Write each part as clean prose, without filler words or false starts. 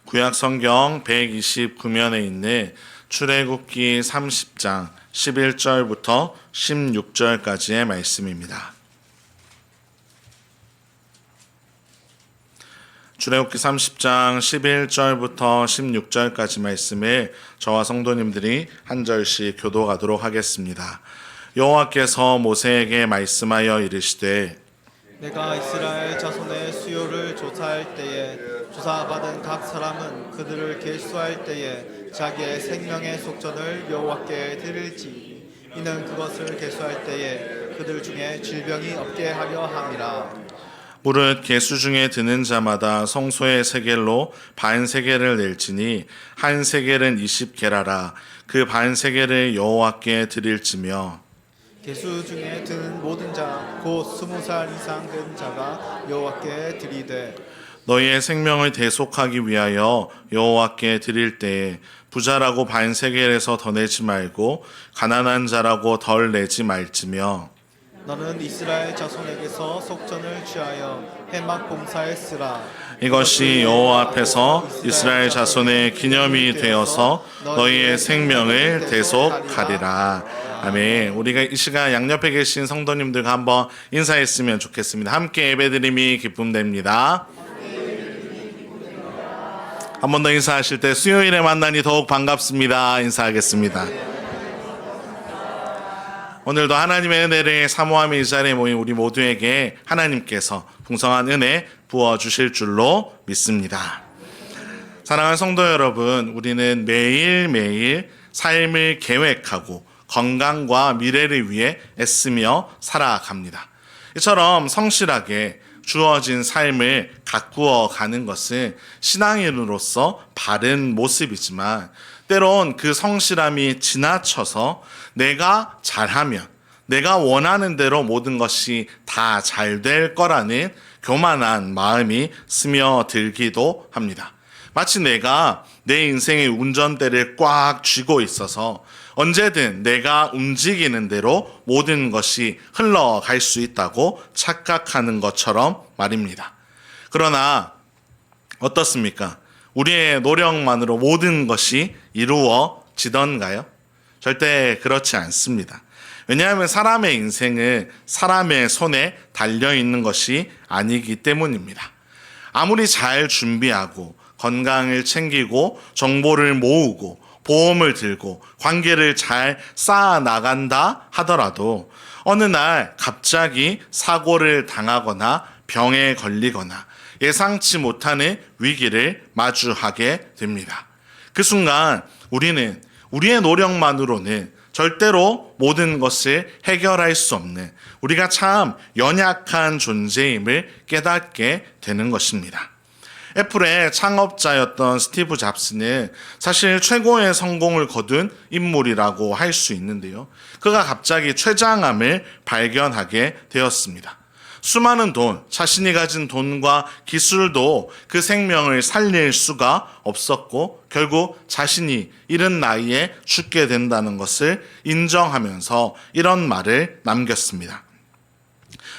구약 성경 129면에 있는 출애굽기 30장 11절부터 16절까지의 말씀입니다. 출애굽기 30장 11절부터 16절까지 말씀을 저와 성도님들이 한 절씩 교도하도록 하겠습니다. 여호와께서 모세에게 말씀하여 이르시되 내가 이스라엘 자손의 수요를 조사할 때에 조사받은 각 사람은 그들을 계수할 때에 자기의 생명의 속전을 여호와께 드릴지 이는 그것을 계수할 때에 그들 중에 질병이 없게 하려 함이라. 무릇 계수 중에 드는 자마다 성소의 세겔로 반 세겔을 낼지니 한 세겔은 20게라라. 그 반 세겔을 여호와께 드릴지며 계수 중에 드는 모든 자 곧 20살 이상 된 자가 여호와께 드리되 너희의 생명을 대속하기 위하여 여호와께 드릴 때에 부자라고 반 세겔에서 더 내지 말고 가난한 자라고 덜 내지 말지며 너는 이스라엘 자손에게서 속전을 취하여 해막 봉사에 쓰라. 이것이 여호와 앞에서 이스라엘 자손의 기념이 되어서 너희의 생명을 대속하리라. 아멘. 우리가 이 시간 양옆에 계신 성도님들과 한번 인사했으면 좋겠습니다. 함께 예배드림이 기쁨됩니다. 한 번 더 인사하실 때 수요일에 만나니 더욱 반갑습니다. 인사하겠습니다. 오늘도 하나님의 은혜를 사모하며 이 자리에 모인 우리 모두에게 하나님께서 풍성한 은혜 부어주실 줄로 믿습니다. 사랑하는 성도 여러분, 우리는 매일매일 삶을 계획하고 건강과 미래를 위해 애쓰며 살아갑니다. 이처럼 성실하게 주어진 삶을 가꾸어 가는 것은 신앙인으로서 바른 모습이지만 때론 그 성실함이 지나쳐서 내가 잘하면 내가 원하는 대로 모든 것이 다 잘 될 거라는 교만한 마음이 스며들기도 합니다. 마치 내가 내 인생의 운전대를 꽉 쥐고 있어서 언제든 내가 움직이는 대로 모든 것이 흘러갈 수 있다고 착각하는 것처럼 말입니다. 그러나 어떻습니까? 우리의 노력만으로 모든 것이 이루어지던가요? 절대 그렇지 않습니다. 왜냐하면 사람의 인생은 사람의 손에 달려있는 것이 아니기 때문입니다. 아무리 잘 준비하고 건강을 챙기고 정보를 모으고 보험을 들고 관계를 잘 쌓아나간다 하더라도 어느 날 갑자기 사고를 당하거나 병에 걸리거나 예상치 못하는 위기를 마주하게 됩니다. 그 순간 우리는 우리의 노력만으로는 절대로 모든 것을 해결할 수 없는 우리가 참 연약한 존재임을 깨닫게 되는 것입니다. 애플의 창업자였던 스티브 잡스는 사실 최고의 성공을 거둔 인물이라고 할 수 있는데요. 그가 갑자기 췌장암을 발견하게 되었습니다. 수많은 돈, 자신이 가진 돈과 기술도 그 생명을 살릴 수가 없었고 결국 자신이 이른 나이에 죽게 된다는 것을 인정하면서 이런 말을 남겼습니다.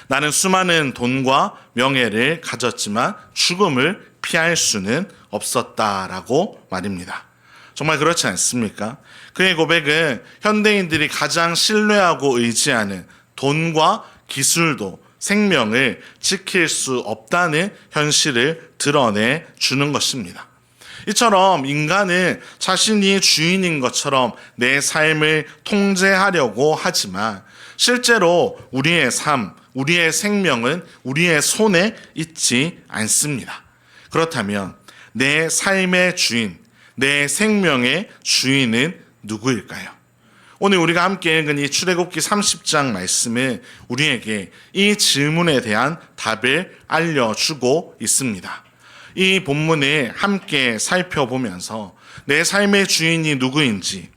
나는 수많은 돈과 명예를 가졌지만 죽음을 피할 수는 없었다라고 말입니다. 정말 그렇지 않습니까? 그의 고백은 현대인들이 가장 신뢰하고 의지하는 돈과 기술도 생명을 지킬 수 없다는 현실을 드러내 주는 것입니다. 이처럼 인간은 자신이 주인인 것처럼 내 삶을 통제하려고 하지만 실제로 우리의 삶, 우리의 생명은 우리의 손에 있지 않습니다. 그렇다면 내 삶의 주인, 내 생명의 주인은 누구일까요? 오늘 우리가 함께 읽은 이 출애굽기 30장 말씀은 우리에게 이 질문에 대한 답을 알려주고 있습니다. 이 본문을 함께 살펴보면서 내 삶의 주인이 누구인지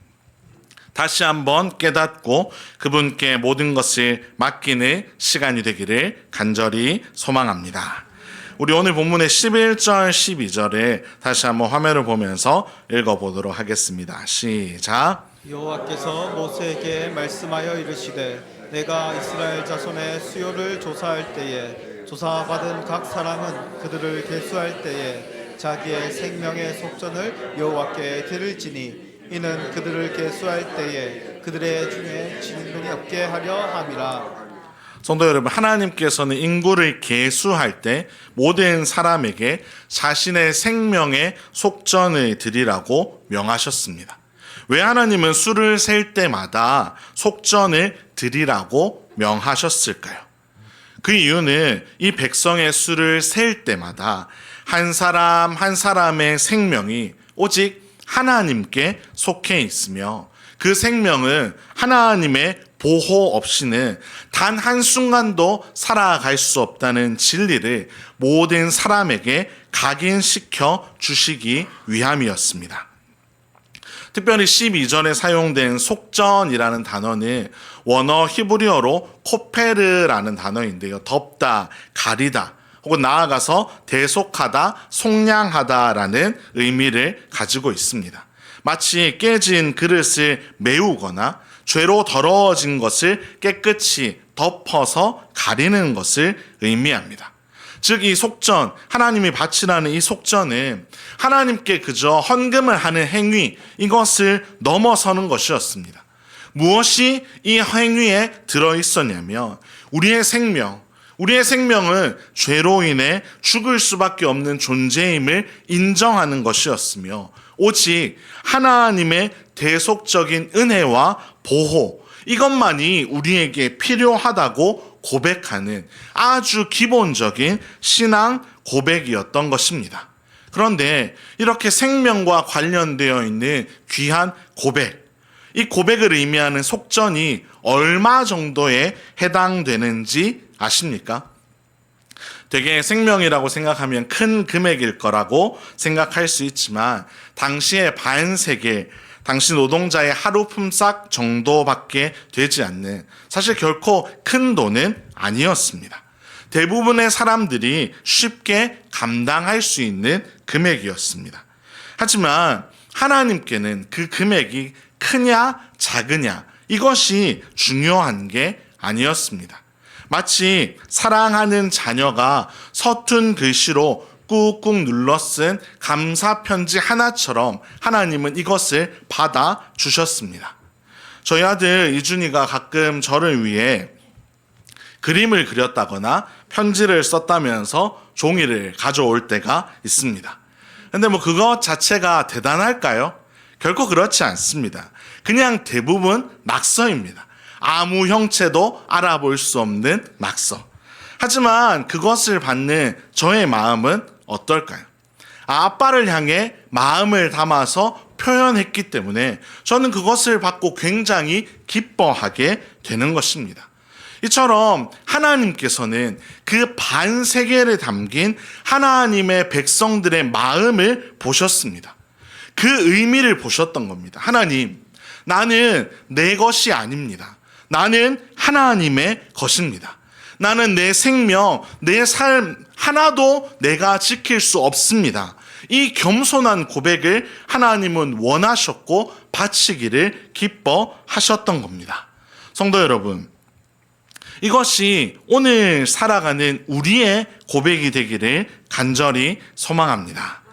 다시 한번 깨닫고 그분께 모든 것을 맡기는 시간이 되기를 간절히 소망합니다. 우리 오늘 본문의 11절, 12절에 다시 한번 화면을 보면서 읽어보도록 하겠습니다. 시작. 여호와께서 모세에게 말씀하여 이르시되 내가 이스라엘 자손의 수요를 조사할 때에 조사받은 각 사람은 그들을 계수할 때에 자기의 생명의 속전을 여호와께 드릴지니 이는 그들을 계수할 때에 그들의 중에 진군이 없게 하려 함이라. 성도 여러분, 하나님께서는 인구를 계수할 때 모든 사람에게 자신의 생명의 속전을 드리라고 명하셨습니다. 왜 하나님은 수를 셀 때마다 속전을 드리라고 명하셨을까요? 그 이유는 이 백성의 수를 셀 때마다 한 사람 한 사람의 생명이 오직 하나님께 속해 있으며 그 생명은 하나님의 보호 없이는 단 한순간도 살아갈 수 없다는 진리를 모든 사람에게 각인시켜 주시기 위함이었습니다. 특별히 12절에 사용된 속전이라는 단어는 원어 히브리어로 코페르라는 단어인데요. 덮다, 가리다, 혹은 나아가서 대속하다, 속량하다라는 의미를 가지고 있습니다. 마치 깨진 그릇을 메우거나 죄로 더러워진 것을 깨끗이 덮어서 가리는 것을 의미합니다. 즉, 이 속전, 하나님이 바치라는 이 속전은 하나님께 그저 헌금을 하는 행위, 이것을 넘어서는 것이었습니다. 무엇이 이 행위에 들어있었냐면 우리의 생명은 죄로 인해 죽을 수밖에 없는 존재임을 인정하는 것이었으며 오직 하나님의 대속적인 은혜와 보호, 이것만이 우리에게 필요하다고 고백하는 아주 기본적인 신앙 고백이었던 것입니다. 그런데 이렇게 생명과 관련되어 있는 귀한 고백, 이 고백을 의미하는 속전이 얼마 정도에 해당되는지 아십니까? 되게 생명이라고 생각하면 큰 금액일 거라고 생각할 수 있지만 당시의 반세겔, 당시 노동자의 하루 품삯 정도밖에 되지 않는, 사실 결코 큰 돈은 아니었습니다. 대부분의 사람들이 쉽게 감당할 수 있는 금액이었습니다. 하지만 하나님께는 그 금액이 크냐 작으냐 이것이 중요한 게 아니었습니다. 마치 사랑하는 자녀가 서툰 글씨로 꾹꾹 눌러 쓴 감사 편지 하나처럼 하나님은 이것을 받아 주셨습니다. 저희 아들 이준이가 가끔 저를 위해 그림을 그렸다거나 편지를 썼다면서 종이를 가져올 때가 있습니다. 근데 그것 자체가 대단할까요? 결코 그렇지 않습니다. 그냥 대부분 낙서입니다. 아무 형체도 알아볼 수 없는 낙서. 하지만 그것을 받는 저의 마음은 어떨까요? 아빠를 향해 마음을 담아서 표현했기 때문에 저는 그것을 받고 굉장히 기뻐하게 되는 것입니다. 이처럼 하나님께서는 그 반세계를 담긴 하나님의 백성들의 마음을 보셨습니다. 그 의미를 보셨던 겁니다. 하나님, 나는 내 것이 아닙니다. 나는 하나님의 것입니다. 나는 내 생명, 내 삶 하나도 내가 지킬 수 없습니다. 이 겸손한 고백을 하나님은 원하셨고 바치기를 기뻐하셨던 겁니다. 성도 여러분, 이것이 오늘 살아가는 우리의 고백이 되기를 간절히 소망합니다.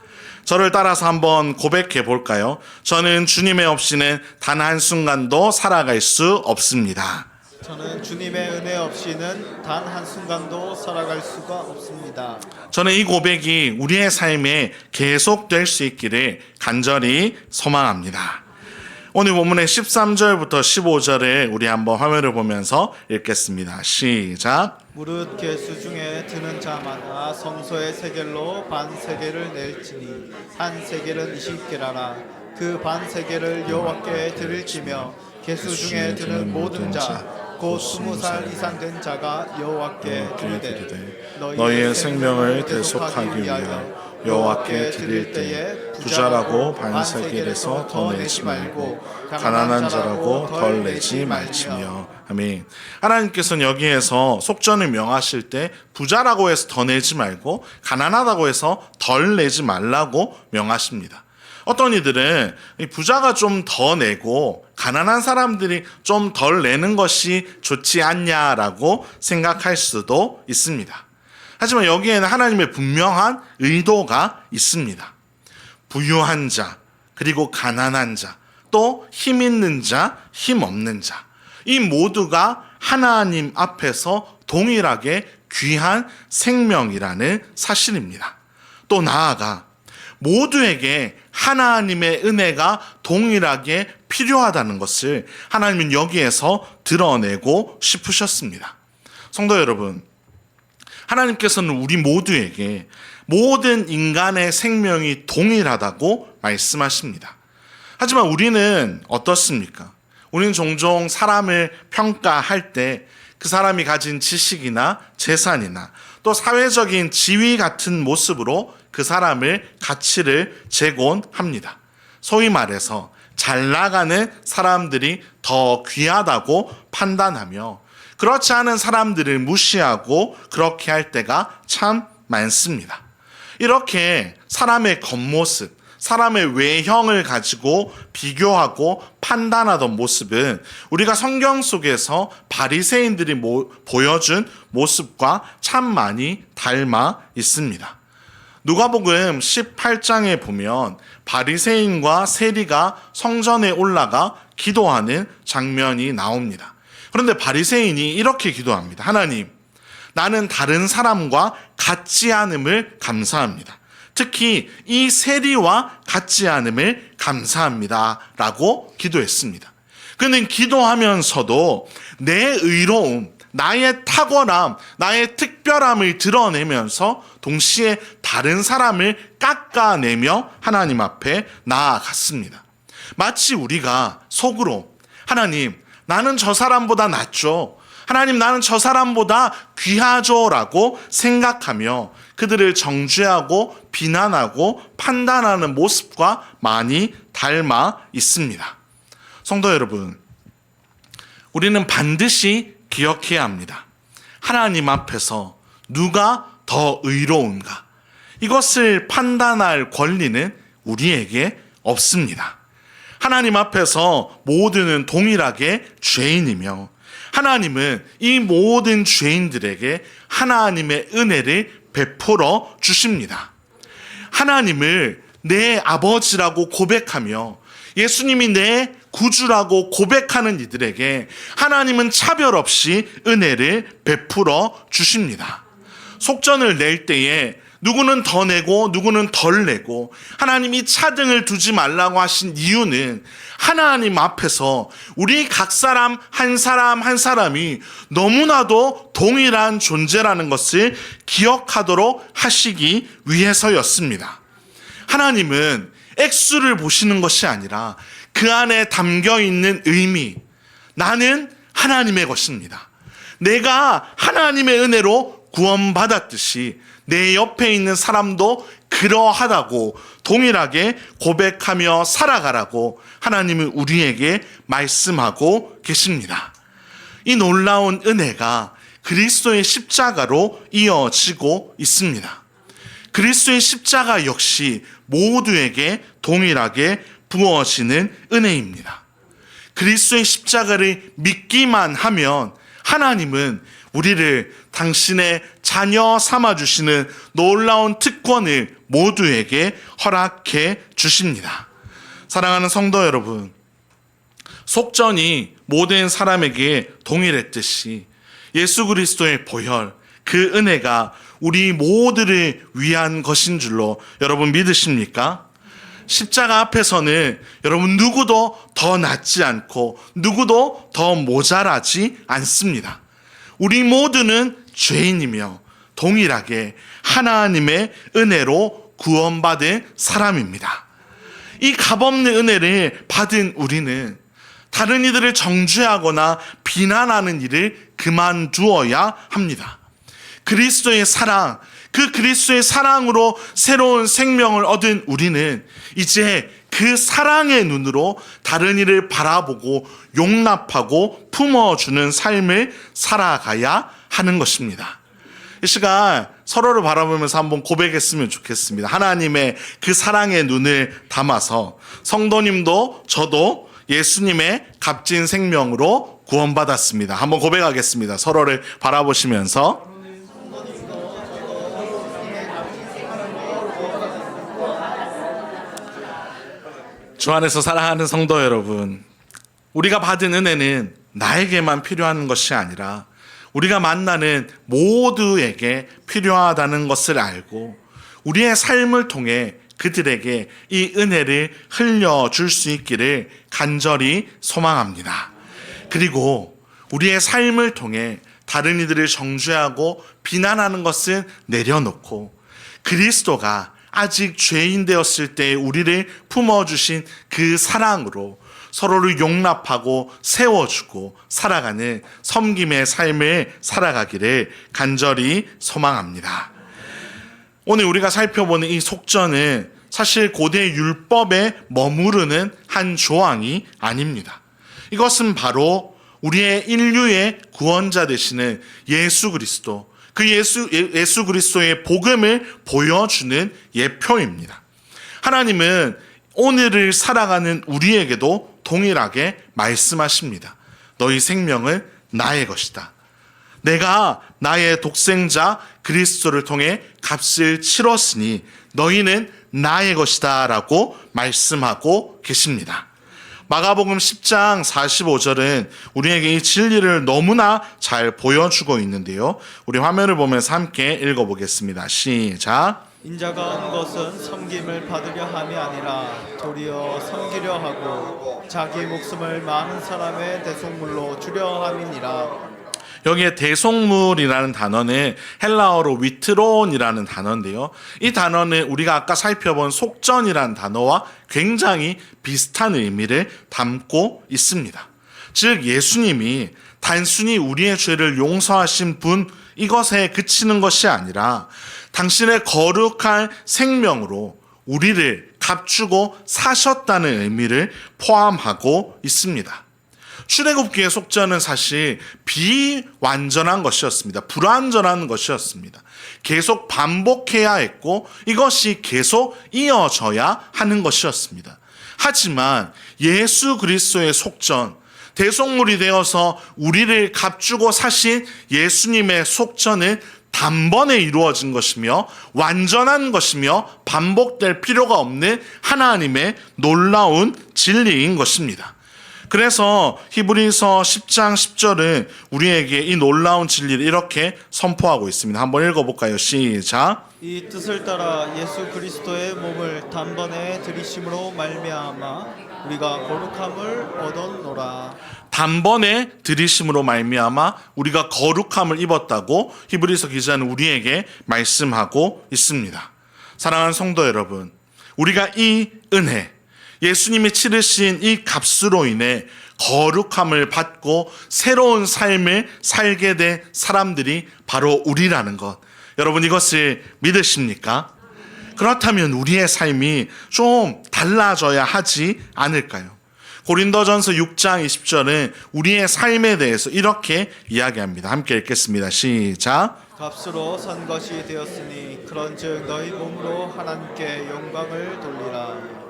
저를 따라서 한번 고백해 볼까요? 저는 주님의 없이는 단 한순간도 살아갈 수 없습니다. 저는 주님의 은혜 없이는 단 한순간도 살아갈 수가 없습니다. 저는 이 고백이 우리의 삶에 계속될 수 있기를 간절히 소망합니다. 오늘 본문의 13절부터 15절을 우리 한번 화면을 보면서 읽겠습니다. 시작. 무릇 계수 중에 드는 자마다 성소의 세겔로 반 세겔을 낼지니 한 세겔은 20게라라. 그 반 세겔을 여호와께 드릴지며 계수 중에 드는 모든 자 곧 20살 이상 된 자가 여호와께 드리되 너희의 생명을 대속하기 위하여 여호와께 드릴 때에 부자라고 반세겔에서 더 내지 말고 가난한 자라고 덜 내지 말지며. 아멘. 하나님께서는 여기에서 속전을 명하실 때 부자라고 해서 더 내지 말고 가난하다고 해서 덜 내지 말라고 명하십니다. 어떤 이들은 부자가 좀 더 내고 가난한 사람들이 좀 덜 내는 것이 좋지 않냐라고 생각할 수도 있습니다. 하지만 여기에는 하나님의 분명한 의도가 있습니다. 부유한 자, 그리고 가난한 자, 또 힘 있는 자, 힘 없는 자, 이 모두가 하나님 앞에서 동일하게 귀한 생명이라는 사실입니다. 또 나아가 모두에게 하나님의 은혜가 동일하게 필요하다는 것을 하나님은 여기에서 드러내고 싶으셨습니다. 성도 여러분, 하나님께서는 우리 모두에게 모든 인간의 생명이 동일하다고 말씀하십니다. 하지만 우리는 어떻습니까? 우리는 종종 사람을 평가할 때 그 사람이 가진 지식이나 재산이나 또 사회적인 지위 같은 모습으로 그 사람을 가치를 재곤합니다. 소위 말해서 잘 나가는 사람들이 더 귀하다고 판단하며 그렇지 않은 사람들을 무시하고 그렇게 할 때가 참 많습니다. 이렇게 사람의 겉모습, 사람의 외형을 가지고 비교하고 판단하던 모습은 우리가 성경 속에서 바리새인들이 보여준 모습과 참 많이 닮아 있습니다. 누가복음 18장에 보면 바리새인과 세리가 성전에 올라가 기도하는 장면이 나옵니다. 그런데 바리새인이 이렇게 기도합니다. 하나님, 나는 다른 사람과 같지 않음을 감사합니다. 특히 이 세리와 같지 않음을 감사합니다 라고 기도했습니다. 그는 기도하면서도 내 의로움, 나의 탁월함, 나의 특별함을 드러내면서 동시에 다른 사람을 깎아내며 하나님 앞에 나아갔습니다. 마치 우리가 속으로 하나님, 나는 저 사람보다 낫죠. 하나님, 나는 저 사람보다 귀하죠 라고 생각하며 그들을 정죄하고 비난하고 판단하는 모습과 많이 닮아 있습니다. 성도 여러분, 우리는 반드시 기억해야 합니다. 하나님 앞에서 누가 더 의로운가? 이것을 판단할 권리는 우리에게 없습니다. 하나님 앞에서 모두는 동일하게 죄인이며 하나님은 이 모든 죄인들에게 하나님의 은혜를 베풀어 주십니다. 하나님을 내 아버지라고 고백하며 예수님이 내 구주라고 고백하는 이들에게 하나님은 차별 없이 은혜를 베풀어 주십니다. 속전을 낼 때에 누구는 더 내고 누구는 덜 내고 하나님이 차등을 두지 말라고 하신 이유는 하나님 앞에서 우리 각 사람 한 사람이 너무나도 동일한 존재라는 것을 기억하도록 하시기 위해서였습니다. 하나님은 액수를 보시는 것이 아니라 그 안에 담겨 있는 의미, 나는 하나님의 것입니다. 내가 하나님의 은혜로 구원받았듯이 내 옆에 있는 사람도 그러하다고 동일하게 고백하며 살아가라고 하나님은 우리에게 말씀하고 계십니다. 이 놀라운 은혜가 그리스도의 십자가로 이어지고 있습니다. 그리스도의 십자가 역시 모두에게 동일하게 부어지는 은혜입니다. 그리스도의 십자가를 믿기만 하면 하나님은 우리를 당신의 자녀 삼아주시는 놀라운 특권을 모두에게 허락해 주십니다. 사랑하는 성도 여러분, 속전이 모든 사람에게 동일했듯이 예수 그리스도의 보혈, 그 은혜가 우리 모두를 위한 것인 줄로 여러분 믿으십니까? 십자가 앞에서는 여러분 누구도 더 낫지 않고 누구도 더 모자라지 않습니다. 우리 모두는 죄인이며 동일하게 하나님의 은혜로 구원받은 사람입니다. 이 값없는 은혜를 받은 우리는 다른 이들을 정죄하거나 비난하는 일을 그만두어야 합니다. 그리스도의 사랑, 그 그리스도의 사랑으로 새로운 생명을 얻은 우리는 이제 그 사랑의 눈으로 다른 이를 바라보고 용납하고 품어주는 삶을 살아가야 하는 것입니다. 이 시간 서로를 바라보면서 한번 고백했으면 좋겠습니다. 하나님의 그 사랑의 눈을 담아서 성도님도 저도 예수님의 값진 생명으로 구원받았습니다. 한번 고백하겠습니다. 서로를 바라보시면서. 주 안에서 사랑하는 성도 여러분, 우리가 받은 은혜는 나에게만 필요한 것이 아니라 우리가 만나는 모두에게 필요하다는 것을 알고 우리의 삶을 통해 그들에게 이 은혜를 흘려줄 수 있기를 간절히 소망합니다. 그리고 우리의 삶을 통해 다른 이들을 정죄하고 비난하는 것은 내려놓고 그리스도가 아직 죄인 되었을 때 우리를 품어주신 그 사랑으로 서로를 용납하고 세워주고 살아가는 섬김의 삶을 살아가기를 간절히 소망합니다. 오늘 우리가 살펴보는 이 속전은 사실 고대 율법에 머무르는 한 조항이 아닙니다. 이것은 바로 우리의 인류의 구원자 되시는 예수 그리스도, 그 예수 그리스도의 복음을 보여주는 예표입니다. 하나님은 오늘을 살아가는 우리에게도 동일하게 말씀하십니다. 너희 생명은 나의 것이다. 내가 나의 독생자 그리스도를 통해 값을 치렀으니 너희는 나의 것이다 라고 말씀하고 계십니다. 마가복음 10장 45절은 우리에게 이 진리를 너무나 잘 보여주고 있는데요. 우리 화면을 보면서 함께 읽어보겠습니다. 시작. 인자가 온 것은 섬김을 받으려 함이 아니라 도리어 섬기려 하고 자기 목숨을 많은 사람의 대속물로 주려 함이니라. 여기에 대속물이라는 단어는 헬라어로 위트론이라는 단어인데요. 이 단어는 우리가 아까 살펴본 속전이라는 단어와 굉장히 비슷한 의미를 담고 있습니다. 즉 예수님이 단순히 우리의 죄를 용서하신 분 이것에 그치는 것이 아니라 당신의 거룩한 생명으로 우리를 값주고 사셨다는 의미를 포함하고 있습니다. 출애굽기의 속전은 사실 비완전한 것이었습니다. 불완전한 것이었습니다. 계속 반복해야 했고 이것이 계속 이어져야 하는 것이었습니다. 하지만 예수 그리스도의 속전, 대속물이 되어서 우리를 값주고 사신 예수님의 속전은 단번에 이루어진 것이며 완전한 것이며 반복될 필요가 없는 하나님의 놀라운 진리인 것입니다. 그래서 히브리서 10장 10절은 우리에게 이 놀라운 진리를 이렇게 선포하고 있습니다. 한번 읽어볼까요? 시작. 이 뜻을 따라 예수 그리스도의 몸을 단번에 들이심으로 말미암아 우리가 거룩함을 얻었노라. 단번에 들이심으로 말미암아 우리가 거룩함을 입었다고 히브리서 기자는 우리에게 말씀하고 있습니다. 사랑하는 성도 여러분, 우리가 이 은혜, 예수님이 치르신 이 값으로 인해 거룩함을 받고 새로운 삶을 살게 된 사람들이 바로 우리라는 것, 여러분 이것을 믿으십니까? 그렇다면 우리의 삶이 좀 달라져야 하지 않을까요? 고린도전서 6장 20절은 우리의 삶에 대해서 이렇게 이야기합니다. 함께 읽겠습니다. 시작. 값으로 산 것이 되었으니 그런즉 너희 몸으로 하나님께 영광을 돌리라.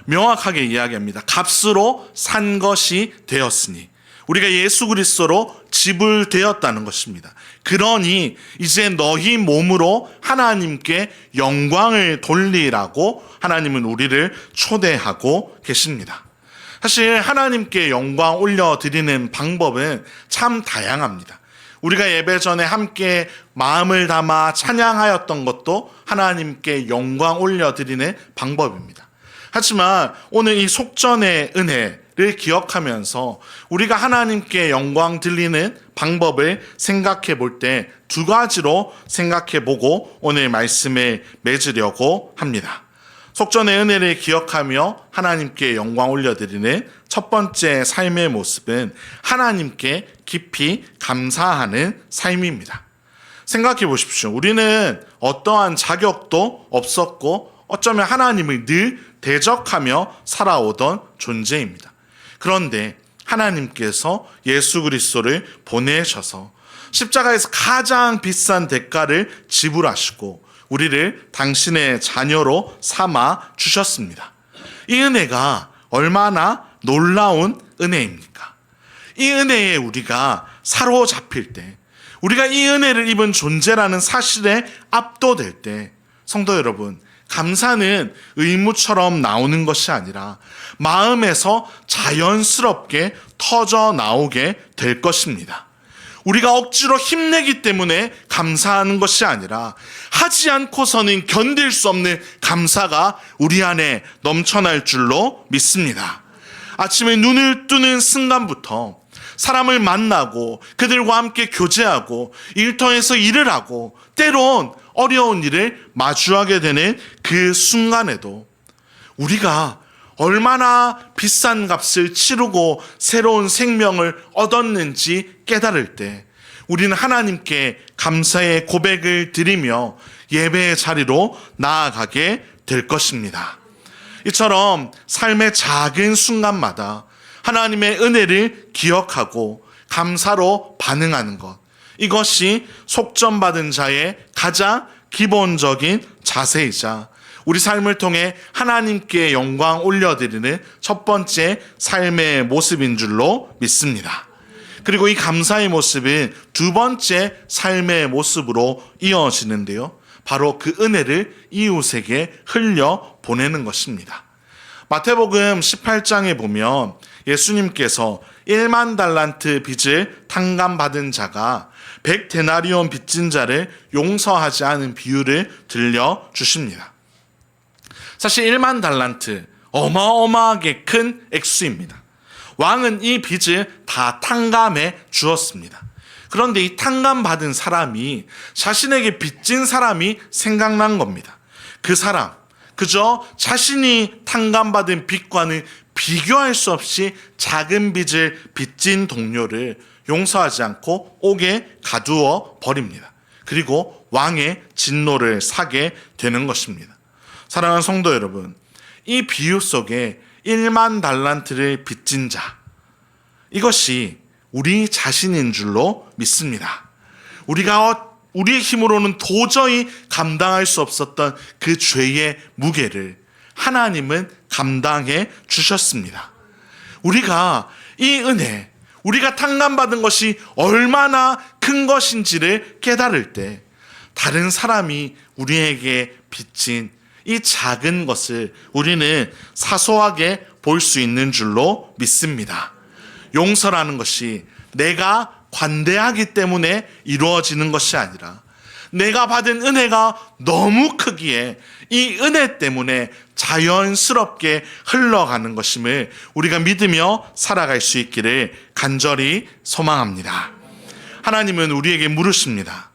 명확하게 이야기합니다. 값으로 산 것이 되었으니 우리가 예수 그리스도로 지불되었다는 것입니다. 그러니 이제 너희 몸으로 하나님께 영광을 돌리라고 하나님은 우리를 초대하고 계십니다. 사실 하나님께 영광 올려드리는 방법은 참 다양합니다. 우리가 예배 전에 함께 마음을 담아 찬양하였던 것도 하나님께 영광 올려드리는 방법입니다. 하지만 오늘 이 속전의 은혜를 기억하면서 우리가 하나님께 영광 드리는 방법을 생각해 볼 때 두 가지로 생각해 보고 오늘 말씀에 맺으려고 합니다. 속전의 은혜를 기억하며 하나님께 영광 올려드리는 첫 번째 삶의 모습은 하나님께 깊이 감사하는 삶입니다. 생각해 보십시오. 우리는 어떠한 자격도 없었고 어쩌면 하나님을 늘 대적하며 살아오던 존재입니다. 그런데 하나님께서 예수 그리스도를 보내셔서 십자가에서 가장 비싼 대가를 지불하시고 우리를 당신의 자녀로 삼아 주셨습니다. 이 은혜가 얼마나 놀라운 은혜입니까? 이 은혜에 우리가 사로잡힐 때, 우리가 이 은혜를 입은 존재라는 사실에 압도될 때, 성도 여러분, 감사는 의무처럼 나오는 것이 아니라 마음에서 자연스럽게 터져 나오게 될 것입니다. 우리가 억지로 힘내기 때문에 감사하는 것이 아니라 하지 않고서는 견딜 수 없는 감사가 우리 안에 넘쳐날 줄로 믿습니다. 아침에 눈을 뜨는 순간부터 사람을 만나고 그들과 함께 교제하고 일터에서 일을 하고 때론 어려운 일을 마주하게 되는 그 순간에도 우리가 얼마나 비싼 값을 치르고 새로운 생명을 얻었는지 깨달을 때 우리는 하나님께 감사의 고백을 드리며 예배의 자리로 나아가게 될 것입니다. 이처럼 삶의 작은 순간마다 하나님의 은혜를 기억하고 감사로 반응하는 것, 이것이 속전받은 자의 가장 기본적인 자세이자 우리 삶을 통해 하나님께 영광 올려드리는 첫 번째 삶의 모습인 줄로 믿습니다. 그리고 이 감사의 모습은 두 번째 삶의 모습으로 이어지는데요. 바로 그 은혜를 이웃에게 흘려 보내는 것입니다. 마태복음 18장에 보면 예수님께서 1만 달란트 빚을 탕감받은 자가 100데나리온 빚진 자를 용서하지 않은 비유를 들려주십니다. 사실 1만 달란트, 어마어마하게 큰 액수입니다. 왕은 이 빚을 다 탕감해 주었습니다. 그런데 이 탕감받은 사람이 자신에게 빚진 사람이 생각난 겁니다. 그 사람, 그저 자신이 탕감받은 빚과는 비교할 수 없이 작은 빚을 빚진 동료를 용서하지 않고 옥에 가두어 버립니다. 그리고 왕의 진노를 사게 되는 것입니다. 사랑하는 성도 여러분, 이 비유 속에 1만 달란트를 빚진 자, 이것이 우리 자신인 줄로 믿습니다. 우리가 우리의 힘으로는 도저히 감당할 수 없었던 그 죄의 무게를 하나님은 감당해 주셨습니다. 우리가 이 은혜, 우리가 탕감받은 것이 얼마나 큰 것인지를 깨달을 때 다른 사람이 우리에게 빚진 이 작은 것을 우리는 사소하게 볼 수 있는 줄로 믿습니다. 용서라는 것이 내가 관대하기 때문에 이루어지는 것이 아니라 내가 받은 은혜가 너무 크기에 이 은혜 때문에 자연스럽게 흘러가는 것임을 우리가 믿으며 살아갈 수 있기를 간절히 소망합니다. 하나님은 우리에게 물으십니다.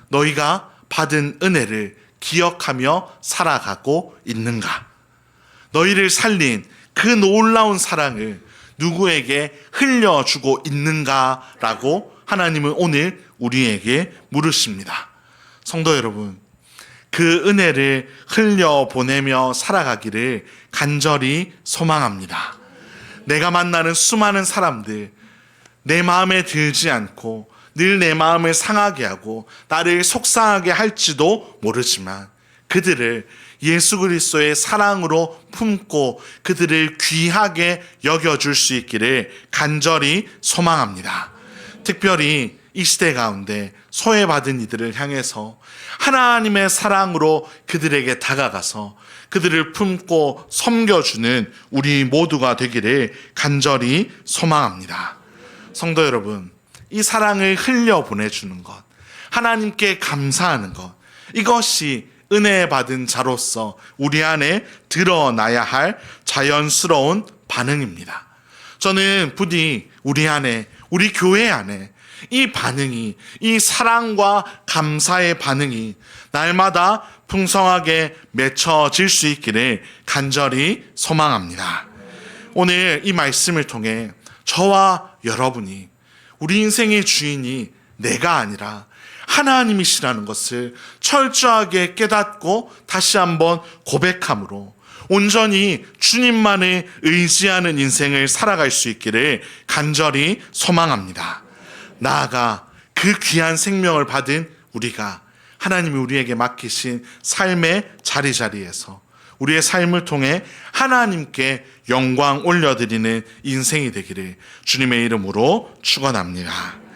너희가 받은 은혜를 기억하며 살아가고 있는가? 너희를 살린 그 놀라운 사랑을 누구에게 흘려주고 있는가라고 하나님은 오늘 우리에게 물으십니다. 성도 여러분, 그 은혜를 흘려보내며 살아가기를 간절히 소망합니다. 내가 만나는 수많은 사람들, 내 마음에 들지 않고 늘 내 마음을 상하게 하고 나를 속상하게 할지도 모르지만 그들을 예수 그리스도의 사랑으로 품고 그들을 귀하게 여겨줄 수 있기를 간절히 소망합니다. 특별히 이 시대 가운데 소외받은 이들을 향해서 하나님의 사랑으로 그들에게 다가가서 그들을 품고 섬겨주는 우리 모두가 되기를 간절히 소망합니다. 성도 여러분, 이 사랑을 흘려보내주는 것, 하나님께 감사하는 것, 이것이 은혜 받은 자로서 우리 안에 드러나야 할 자연스러운 반응입니다. 저는 부디 우리 안에, 우리 교회 안에 이 반응이, 이 사랑과 감사의 반응이 날마다 풍성하게 맺혀질 수 있기를 간절히 소망합니다. 오늘 이 말씀을 통해 저와 여러분이 우리 인생의 주인이 내가 아니라 하나님이시라는 것을 철저하게 깨닫고 다시 한번 고백함으로 온전히 주님만을 의지하는 인생을 살아갈 수 있기를 간절히 소망합니다. 나아가 그 귀한 생명을 받은 우리가 하나님이 우리에게 맡기신 삶의 자리자리에서 우리의 삶을 통해 하나님께 영광 올려드리는 인생이 되기를 주님의 이름으로 축원합니다.